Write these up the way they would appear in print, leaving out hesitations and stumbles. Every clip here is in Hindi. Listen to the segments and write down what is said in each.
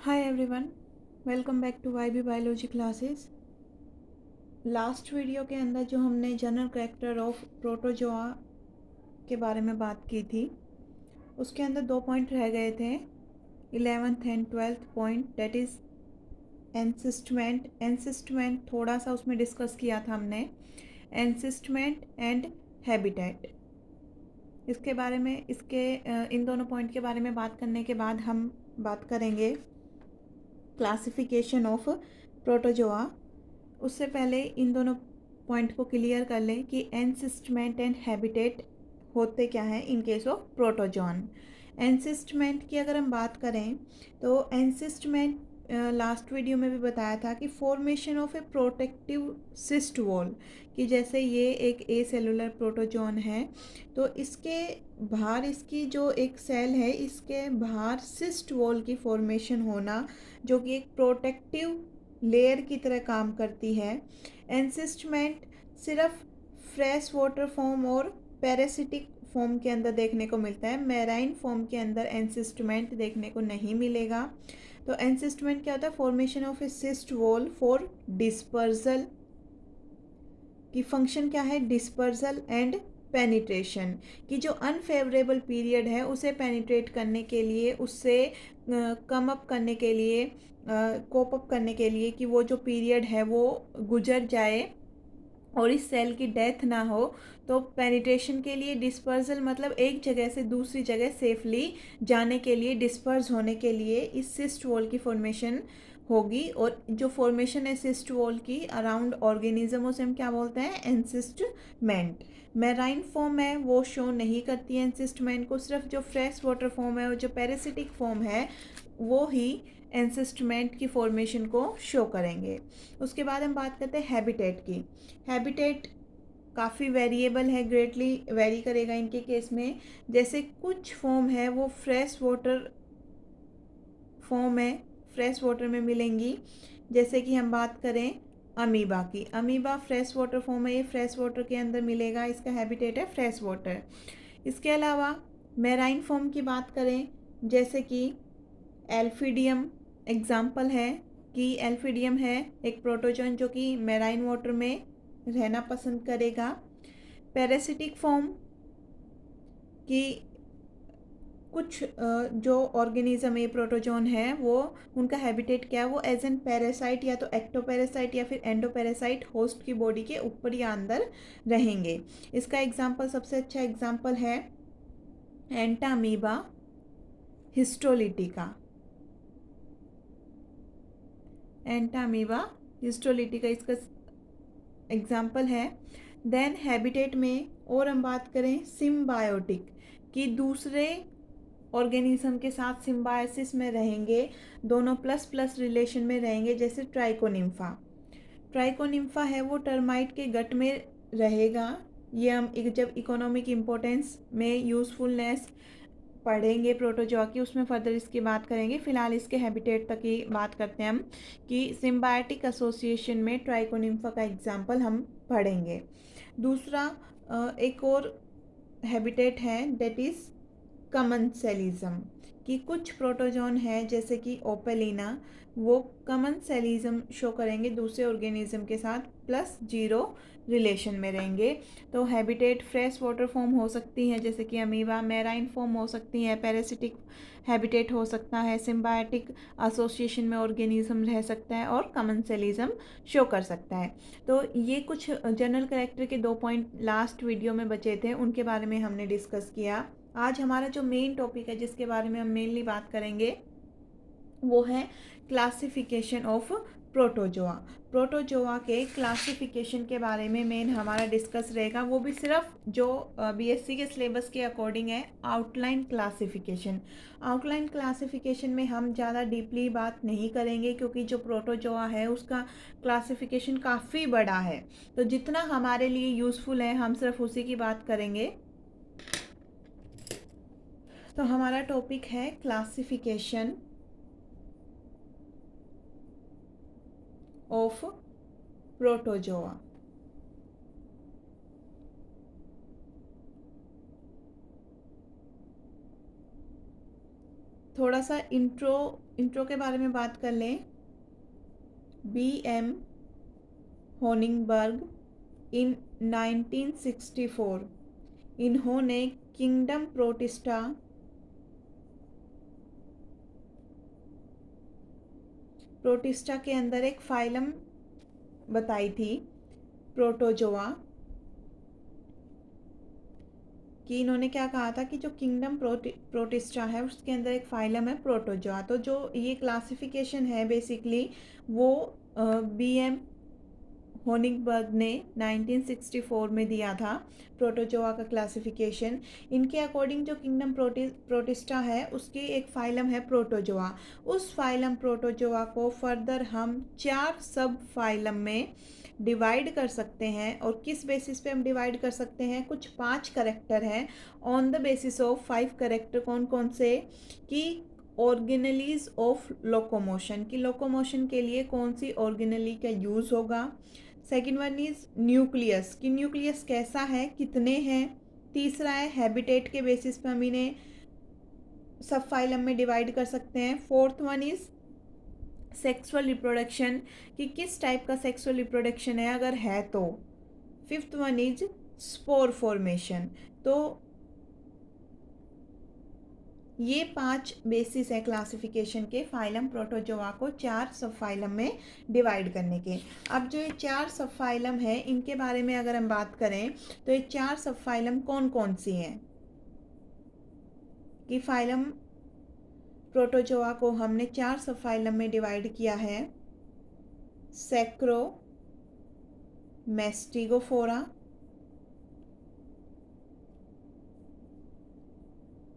Hi everyone, welcome back to YB biology classes. Last video के अंदर जो हमने जनरल कैरेक्टर ऑफ प्रोटोजोआ के बारे में बात की थी, उसके अंदर 2 पॉइंट रह गए थे, 11th and 12th point, that is encystment. Encystment थोड़ा सा उसमें डिस्कस किया था हमने, एनसिस्टमेंट एंड हैबिटेट। इसके बारे में इन दोनों पॉइंट के बारे में बात करने के बाद हम बात करेंगे क्लासिफिकेशन ऑफ प्रोटोजोआ। उससे पहले इन दोनों पॉइंट को क्लियर कर लें कि एनसिस्टमेंट एंड हैबिटेट होते क्या हैं इन केस ऑफ प्रोटोजोन। एनसिस्टमेंट की अगर हम बात करें तो एनसिस्टमेंट लास्ट वीडियो में भी बताया था कि formation of A protective cyst wall, कि जैसे ये एक ए सेलुलर प्रोटोजोन है तो इसके बाहर इसकी जो एक सेल है इसके बाहर सिस्ट वॉल की फॉर्मेशन होना, जो कि एक प्रोटेक्टिव लेयर की तरह काम करती है। एनसिस्टमेंट सिर्फ फ्रेश वाटर फॉर्म और पैरासिटिक फॉर्म के अंदर देखने को मिलता है, मैराइन फॉर्म के अंदर एनसिस्टमेंट देखने को नहीं मिलेगा। तो एनसिस्टमेंट क्या होता है? Formation of A cyst wall for dispersal की फंक्शन क्या है? डिस्पर्जल एंड पेनिट्रेशन, कि जो अनफेवरेबल पीरियड है उसे पेनिट्रेट करने के लिए, उससे कम अप करने के लिए, कोप अप करने के लिए, कि वो जो पीरियड है वो गुजर जाए और इस सेल की डेथ ना हो। तो पेनिट्रेशन के लिए डिस्पर्जल मतलब एक जगह से दूसरी जगह सेफली जाने के लिए, डिस्पर्स होने के लिए इस सिस्ट वॉल की फॉर्मेशन होगी। और जो फॉर्मेशन है सिस्ट वॉल की अराउंड ऑर्गेनिज्म, उसे हम क्या बोलते हैं? एनसिस्टमेंट। मैराइन फॉर्म है वो शो नहीं करती है एनसिस्टमेंट को, सिर्फ जो फ्रेश वाटर फॉर्म है और जो पैरासिटिक फॉर्म है वो ही एनसिस्टमेंट की फॉर्मेशन को शो करेंगे। उसके बाद हम बात करते हैं हैबिटेट की। हैबिटेट काफ़ी वेरिएबल है, ग्रेटली वेरी करेगा इनके केस में। जैसे कुछ फॉर्म है वो फ्रेश वाटर फॉर्म है, फ्रेश वाटर में मिलेंगी। जैसे कि हम बात करें अमीबा की, अमीबा फ्रेश वाटर फॉर्म है, ये फ्रेश वाटर के अंदर मिलेगा, इसका हैबिटेट है फ्रेश वाटर। इसके अलावा मैराइन फॉर्म की बात करें, जैसे कि एल्फिडियम एग्जाम्पल है, कि एल्फिडियम है एक प्रोटोजोन जो कि मैराइन वाटर में रहना पसंद करेगा। पैरासिटिक फॉर्म की कुछ जो ऑर्गेनिज्म ये प्रोटोजोन है वो उनका हैबिटेट क्या है? वो एज एन पैरासाइट या तो एक्टोपैरासाइट या फिर एंडोपैरासाइट होस्ट की बॉडी के ऊपर या अंदर रहेंगे। इसका एग्जाम्पल, सबसे अच्छा एग्जाम्पल है एंटामीबा हिस्टोलिटिका। एंटामीबा हिस्टोलिटिका इसका एग्जाम्पल है। देन हैबिटेट में और हम बात करें सिम्बायोटिक, कि दूसरे ऑर्गेनिज्म के साथ सिम्बायोसिस में रहेंगे, दोनों प्लस प्लस रिलेशन में रहेंगे, जैसे ट्राइकोनिम्फा। ट्राइकोनिम्फा है वो टर्माइट के गट में रहेगा। ये हम जब इकोनॉमिक इम्पोर्टेंस में यूज़फुलनेस पढ़ेंगे प्रोटोजोआ की, उसमें फर्दर इसकी बात करेंगे। फिलहाल इसके हैबिटेट तक ही बात करते हैं हम, कि सिम्बायोटिक एसोसिएशन में ट्राइकोनिम्फा का एग्जाम्पल हम पढ़ेंगे। दूसरा एक और हैबिटेट है, दैट इज़ कमनसेलिज्म, कि कुछ प्रोटोजोन है जैसे कि ओपेलिना, वो कमनसेलिज्म शो करेंगे दूसरे ऑर्गेनिज्म के साथ, प्लस जीरो रिलेशन में रहेंगे। तो हैबिटेट फ्रेश वाटर फॉर्म हो सकती है जैसे कि अमीबा, मैराइन फॉर्म हो सकती है, पैरासिटिक हैबिटेट हो सकता है, सिम्बायोटिक एसोसिएशन में ऑर्गेनिज्म रह सकता है, और कमनसेलिज्म शो कर सकता है। तो ये कुछ जनरल कैरेक्टर के 2 पॉइंट लास्ट वीडियो में बचे थे, उनके बारे में हमने डिस्कस किया। आज हमारा जो मेन टॉपिक है जिसके बारे में हम मेनली बात करेंगे वो है क्लासिफिकेशन ऑफ प्रोटोजोआ। प्रोटोजोआ के क्लासिफिकेशन के बारे में मेन हमारा डिस्कस रहेगा, वो भी सिर्फ जो बीएससी के सिलेबस के अकॉर्डिंग है, आउटलाइन क्लासिफिकेशन। आउटलाइन क्लासिफिकेशन में हम ज़्यादा डीपली बात नहीं करेंगे, क्योंकि जो प्रोटोजोआ है उसका क्लासिफिकेशन काफ़ी बड़ा है, तो जितना हमारे लिए यूज़फुल है हम सिर्फ उसी की बात करेंगे। तो हमारा टॉपिक है क्लासिफिकेशन ऑफ प्रोटोजोआ। थोड़ा सा इंट्रो के बारे में बात कर लें। B.M. होनिंगबर्ग इन 1964 इन्होंने किंगडम प्रोटिस्टा के अंदर एक फाइलम बताई थी, प्रोटोजोआ, कि इन्होंने क्या कहा था कि जो किंगडम प्रोटिस्टा है उसके अंदर एक फाइलम है प्रोटोजोआ। तो जो ये क्लासिफिकेशन है बेसिकली वो B.M. होनिंगबर्ग ने 1964 में दिया था, प्रोटोजोआ का क्लासिफिकेशन। इनके अकॉर्डिंग जो किंगडम प्रोटिस्टा है उसकी एक फाइलम है प्रोटोजोआ। उस फाइलम प्रोटोजोआ को फर्दर हम 4 सब फाइलम में डिवाइड कर सकते हैं। और किस बेसिस पे हम डिवाइड कर सकते हैं? कुछ 5 करेक्टर हैं on the basis of 5 character. कौन कौन से? कि ऑर्गेनलीज ऑफ लोकोमोशन, कि लोकोमोशन के लिए कौन सी ऑर्गेनली का यूज़ होगा। सेकेंड वन इज न्यूक्लियस, कि न्यूक्लियस कैसा है, कितने हैं। तीसरा है हैबिटेट के बेसिस पे हम इन्हें सब फाइलम में डिवाइड कर सकते हैं। Fourth one is sexual reproduction, कि किस टाइप का सेक्सुअल रिप्रोडक्शन है अगर है तो। Fifth one is spore formation. तो ये 5 बेसिस है क्लासिफिकेशन के फाइलम प्रोटोजोआ को 4 सब फाइलम में डिवाइड करने के। अब जो ये 4 सब फाइलम है इनके बारे में अगर हम बात करें तो ये 4 सब फाइलम कौन कौन सी हैं? कि फाइलम प्रोटोजोआ को हमने 4 सब फाइलम में डिवाइड किया है। Sarcomastigophora,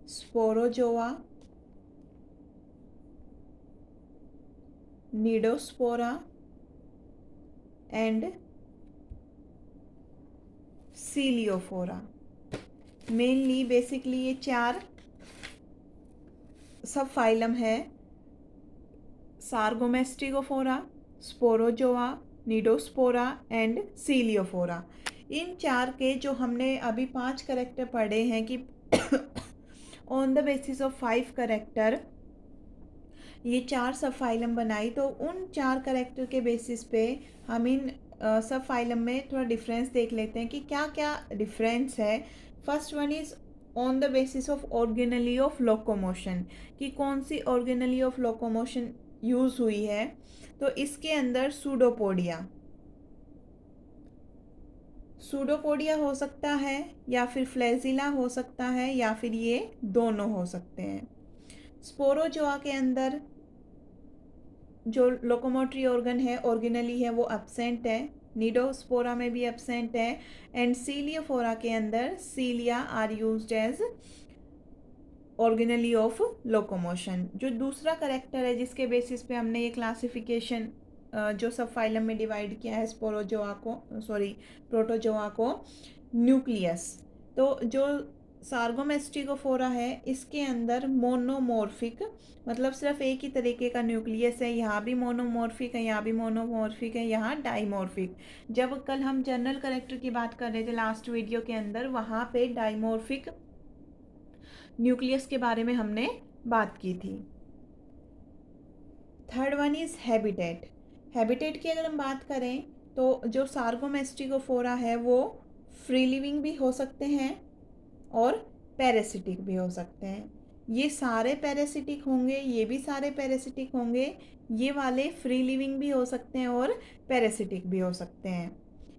sporozoa, cnidospora and ciliophora. Mainly basically ये 4 सब फाइलम है, sarcomastigophora, sporozoa, cnidospora and ciliophora. इन 4 के जो हमने अभी 5 करेक्टर पढ़े हैं कि on the basis of 5 character ये 4 सब फाइलम बनाई। तो उन 4 करेक्टर के बेसिस पे हम इन सब फाइलम में थोड़ा डिफरेंस देख लेते हैं कि क्या क्या डिफरेंस है। First one is on the basis of organelle of locomotion, कि कौन सी ऑर्गेनली ऑफ लोकोमोशन यूज़ हुई है। तो इसके अंदर सूडोपोडिया हो सकता है, या फिर फ्लैजिला हो सकता है, या फिर ये दोनों हो सकते हैं। स्पोरोजोआ के अंदर जो लोकोमोटरी ऑर्गन है ऑर्गेनली है वो एब्सेंट है। निडोस्पोरा में भी एब्सेंट है। एंड सीलियोफोरा के अंदर cilia are used as organelle of locomotion. जो दूसरा करेक्टर है जिसके बेसिस पे हमने ये क्लासिफिकेशन जो सब फाइलम में डिवाइड किया है प्रोटोजोआ को, न्यूक्लियस। तो जो सार्गोमेस्टिगोफोरा है इसके अंदर मोनोमॉर्फिक, मतलब सिर्फ एक ही तरीके का न्यूक्लियस है। यहाँ भी मोनोमॉर्फिक है, यहाँ भी मोनोमॉर्फिक है, यहाँ डाइमॉर्फिक। जब कल हम जनरल करेक्टर की बात कर रहे थे लास्ट वीडियो के अंदर, वहाँ पे डाइमॉर्फिक न्यूक्लियस के बारे में हमने बात की थी। Third one is habitat. Habitat की अगर हम बात करें तो जो सार्गोमेस्टिगोफोरा है वो फ्री लिविंग भी हो सकते हैं और पैरासिटिक भी हो सकते हैं। ये सारे पैरासिटिक होंगे, ये भी सारे पैरासिटिक होंगे। ये वाले फ्री लिविंग भी हो सकते हैं और पैरासिटिक भी हो सकते हैं।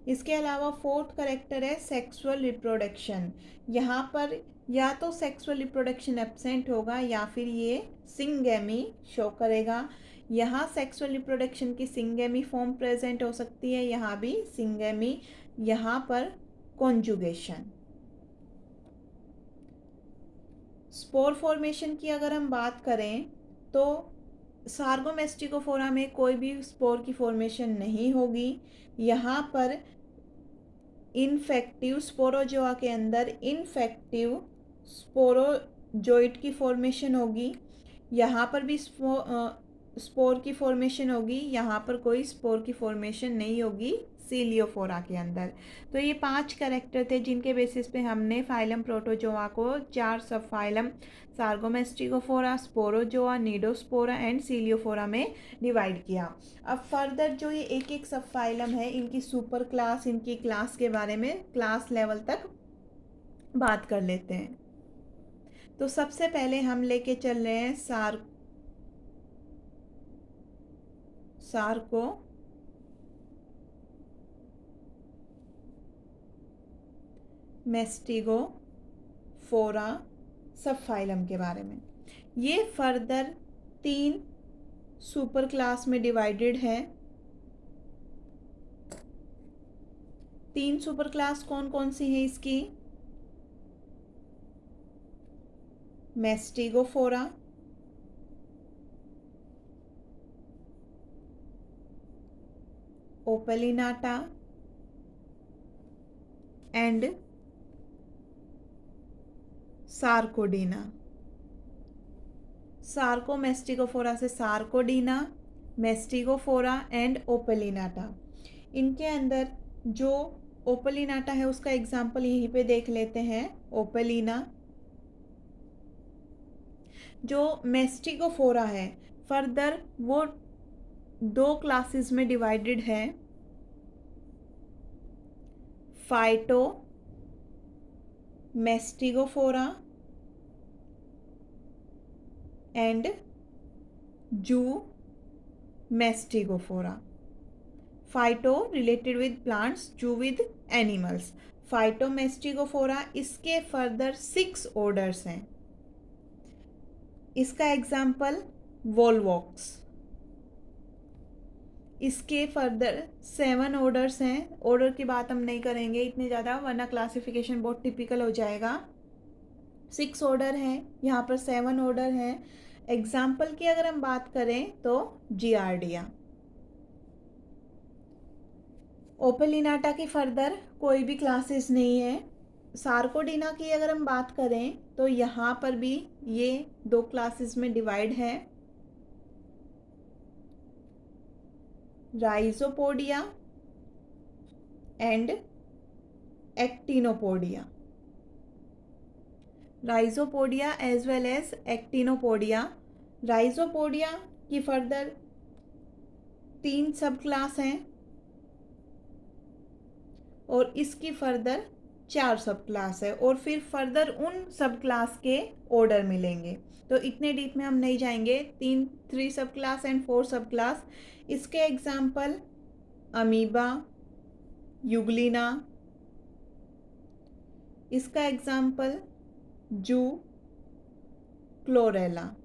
इसके अलावा फोर्थ करेक्टर है सेक्सुअल रिप्रोडक्शन। यहाँ पर या तो सेक्सुअल रिप्रोडक्शन एब्सेंट होगा या फिर ये सिंगेमी शो करेगा। यहाँ सेक्सुअल रिप्रोडक्शन की सिंगेमी फॉर्म प्रेजेंट हो सकती है, यहाँ भी सिंगेमी, यहाँ पर कॉन्जुगेशन। स्पोर फॉर्मेशन की अगर हम बात करें तो सार्गोमेस्टिकोफोरा में कोई भी स्पोर की फॉर्मेशन नहीं होगी। यहाँ पर इनफेक्टिव स्पोरोजोआ के अंदर इनफेक्टिव स्पोरोजोइट की फॉर्मेशन होगी। यहाँ पर भी स्पोर की फॉर्मेशन होगी, यहाँ पर कोई स्पोर की फॉर्मेशन नहीं होगी सीलियोफोरा के अंदर। तो ये 5 कैरेक्टर थे जिनके बेसिस पे हमने फाइलम प्रोटोजोआ को 4 सब phylum सार्गोमेस्टिकोफोरा, Sporozoa, cnidospora and Ciliophora में डिवाइड किया। अब फर्दर जो ये एक एक सब फाइलम है, इनकी सुपर क्लास, इनकी क्लास के बारे में क्लास लेवल तक बात कर लेते हैं। तो सबसे पहले हम लेके चल रहे हैं सार्को मेस्टिगोफोरा सब फाइलम के बारे में। ये फर्दर 3 सुपर क्लास में डिवाइडेड है। 3 सुपर क्लास कौन कौन सी है इसकी? मेस्टिगोफोरा, ओपेलिनाटा एंड सार्कोडीना। सार्कोमेस्टिकोफोरा से सार्कोडीना, मेस्टिगोफोरा एंड ओपेलिनाटा। इनके अंदर जो ओपेलिनाटा है उसका एग्जाम्पल यहीं पे देख लेते हैं, ओपेलिना। जो मेस्टिगोफोरा है फर्दर वो 2 क्लासेस में डिवाइडेड है, phyto मेस्टिगोफोरा and zoomastigophora. Phyto related with plants, zoo with animals. Phytomastigophora, इसके फर्दर 6 ऑर्डर्स हैं। इसका एग्जाम्पल वोलवॉक्स। इसके फर्दर 7 ऑर्डर्स हैं। ऑर्डर की बात हम नहीं करेंगे इतने ज़्यादा, वरना क्लासिफिकेशन बहुत टिपिकल हो जाएगा। 6 ऑर्डर हैं, यहाँ पर 7 ऑर्डर हैं। एग्जाम्पल की अगर हम बात करें तो जियार्डिया। ओपेलिनाटा की फर्दर कोई भी क्लासेस नहीं है। सार्कोडीना की अगर हम बात करें तो यहाँ पर भी ये 2 क्लासेस में डिवाइड है, rhizopodia and actinopodia. Rhizopodia as well as actinopodia. Rhizopodia की फर्दर 3 सब क्लास हैं और इसकी फर्दर 4 सब क्लास है, और फिर फर्दर उन सब क्लास के ऑर्डर मिलेंगे। तो इतने डीप में हम नहीं जाएंगे। 3 सब क्लास एंड 4 सब क्लास। इसके एग्जाम्पल अमीबा, यूग्लिना। इसका एग्जाम्पल जू क्लोरेला।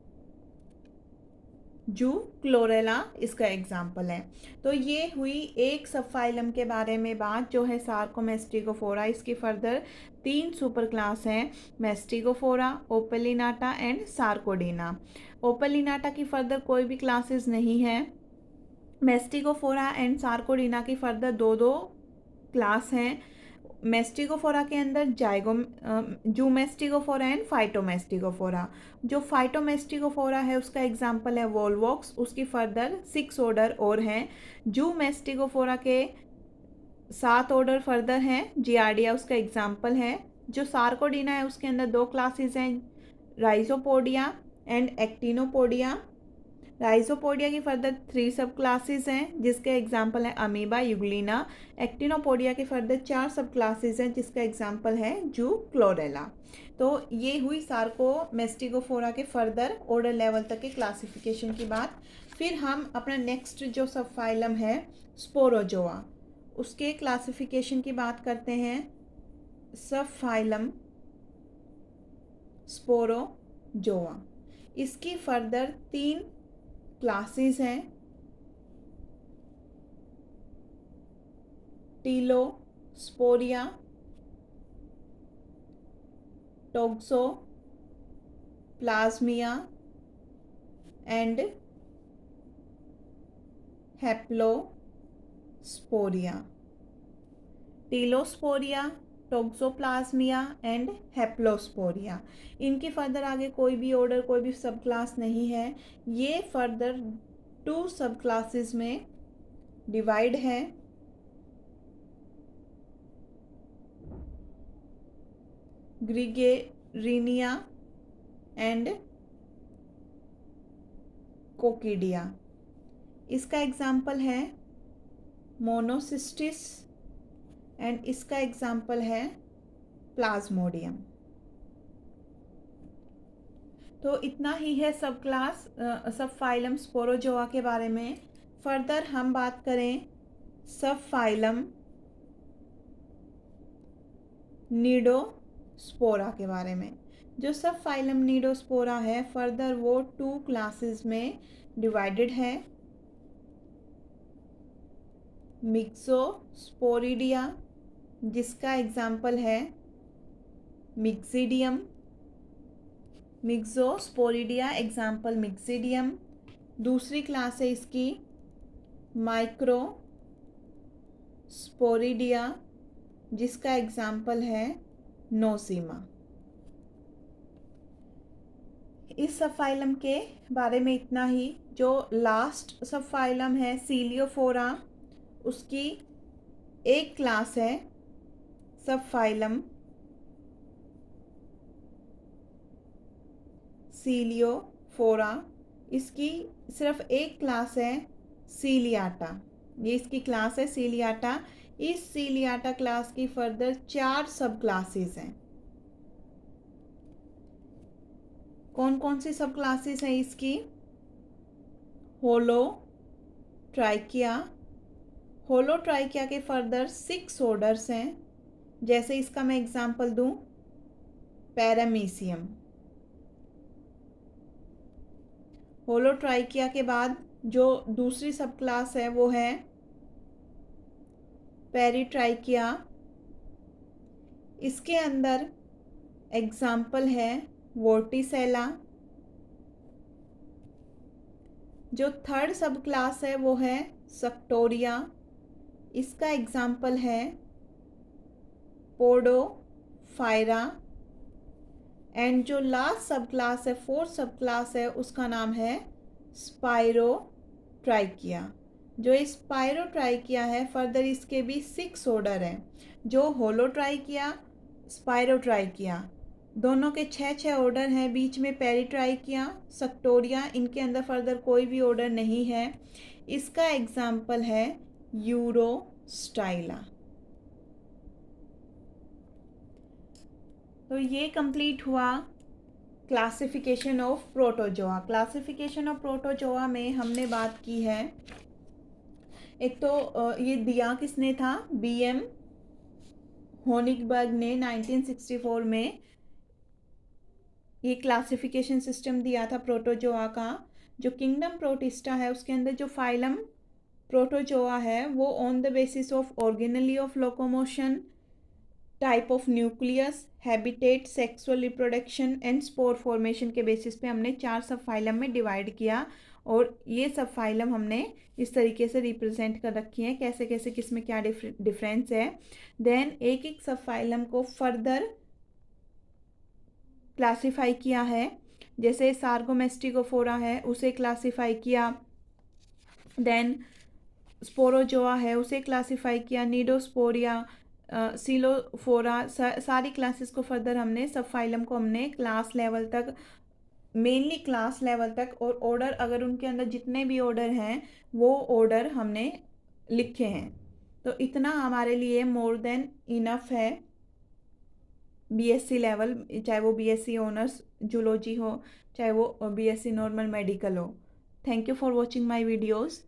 जू क्लोरेला इसका एग्जाम्पल है। तो ये हुई एक सब फाइलम के बारे में बात, जो है सार्कोमेस्टिकोफोरा। इसकी फर्दर 3 सुपर क्लास हैं, मेस्टिगोफोरा, ओपेलिनाटा एंड सार्कोडीना। ओपेलिनाटा की फर्दर कोई भी क्लासेस नहीं है। मेस्टिगोफोरा एंड सार्कोडीना की फर्दर 2 क्लास हैं। मेस्टिगोफोरा के अंदर जूमेस्टिगोफोरा एंड फाइटोमेस्टिगोफोरा। जो फाइटोमेस्टिगोफोरा है उसका एग्जाम्पल है वोलवॉक्स। उसकी फर्दर 6 ऑर्डर और हैं। जूमेस्टिगोफोरा के 7 ऑर्डर फर्दर हैं, जियार्डिया उसका एग्जाम्पल है। जो सार्कोडीना है उसके अंदर 2 क्लासेस हैं, राइजोपोडिया एंड एक्टिनोपोडिया। राइजोपोडिया की फर्दर 3 सब क्लासेस हैं, जिसके एग्जाम्पल है अमीबा, यूग्लिना। एक्टिनोपोडिया के फर्दर 4 सब क्लासेस हैं, जिसका एग्जाम्पल है जू क्लोरेला। तो ये हुई सार्कोमेस्टिगोफोरा के फर्दर ऑर्डर लेवल तक के क्लासिफिकेशन की बात। फिर हम अपना नेक्स्ट जो सब फाइलम है स्पोरोजोआ, उसके क्लासिफिकेशन की बात करते हैं। सब फाइलम स्पोरोजोआ, इसकी फर्दर 3 क्लासेस हैं, टीलोस्पोरिया, टोक्सोप्लाज्मिया एंड हेप्लोस्पोरिया। टीलोस्पोरिया, टोक्सोप्लाज्मिया एंड हेप्लोस्पोरिया। इनकी फर्दर आगे कोई भी ऑर्डर, कोई भी सब क्लास नहीं है। ये फर्दर 2 सब क्लासेस में डिवाइड है। ग्रिगेरिनिया एंड कोकिडिया। इसका एग्जाम्पल है मोनोसिस्टिस एंड इसका एग्जाम्पल है प्लाज्मोडियम। तो इतना ही है सब क्लास सब फाइलम स्पोरोजोआ के बारे में। फर्दर हम बात करें सब फाइलम नीडोस्पोरा के बारे में। जो सब फाइलम नीडोस्पोरा है फर्दर वो 2 क्लासेस में डिवाइडेड है। मिक्सोस्पोरिडिया जिसका एग्जाम्पल है मिक्सिडियम। मिक्सोस्पोरिडिया एग्जाम्पल मिक्सिडियम। दूसरी क्लास है इसकी माइक्रोस्पोरिडिया जिसका एग्जाम्पल है नोसीमा। इस सब फाइलम के बारे में इतना ही। जो लास्ट सब फाइलम है सीलियोफोरा, उसकी एक क्लास है सब फाइलम सीलियोफोरा। इसकी सिर्फ एक क्लास है सीलियाटा। ये इसकी क्लास है सीलियाटा। इस सीलियाटा क्लास की फर्दर 4 सब क्लासेस हैं। कौन कौन सी सब क्लासेस हैं इसकी? होलोट्राइकिया। होलोट्राइकिया के फर्दर 6 ऑर्डर्स हैं। जैसे इसका मैं एग्जांपल दूं पैरामीशियम। होलोट्राइकिया के बाद जो दूसरी सब क्लास है वो है पेरिट्राइकिया। इसके अंदर एग्जाम्पल है वोर्टिसेला। जो थर्ड सब क्लास है वो है सक्टोरिया। इसका एग्जाम्पल है पोडोफायरा। एंड जो लास्ट सब क्लास है फोर्थ सब क्लास है उसका नाम है स्पाइरोट्राइकिया। जो इस स्पाइरोट्राइकिया है फर्दर इसके भी 6 ऑर्डर हैं। जो होलोट्राइकिया स्पाइरोट्राइकिया दोनों के 6 ऑर्डर हैं। बीच में पेरिट्राइकिया सक्टोरिया इनके अंदर फर्दर कोई भी ऑर्डर नहीं है। इसका एग्जाम्पल है यूरोस्टाइला। तो ये कंप्लीट हुआ classification of protozoa. Classification of protozoa में हमने बात की है, एक तो ये दिया किसने था? BM होनिगबर्ग ने 1964 में ये क्लासिफिकेशन सिस्टम दिया था प्रोटोजोआ का। जो किंगडम प्रोटिस्टा है उसके अंदर जो फाइलम प्रोटोजोआ है वो on the basis of organelle of locomotion, type of nucleus, habitat, sexual reproduction and spore formation के बेसिस पे हमने 4 सब फाइलम में डिवाइड किया। और ये सब फाइलम हमने इस तरीके से रिप्रेजेंट कर रखी हैं, कैसे कैसे किस में क्या डिफरेंस है। देन एक एक सब फाइलम को फर्दर क्लासीफाई किया है। जैसे सार्गोमेस्टिकोफोरा है उसे क्लासीफाई किया। देन स्पोरोजोआ है उसे क्लासीफाई किया। नीडोस्पोरिया, सीलोफोरा, सारी क्लासेस को फर्दर हमने सब फाइलम को हमने क्लास लेवल तक, मेनली क्लास लेवल तक, और ऑर्डर अगर उनके अंदर जितने भी ऑर्डर हैं वो ऑर्डर हमने लिखे हैं। तो इतना हमारे लिए मोर देन इनफ है BSc लेवल, चाहे वो BSc ऑनर्स जूलॉजी हो चाहे वो BSc नॉर्मल मेडिकल हो। Thank you for watching my videos.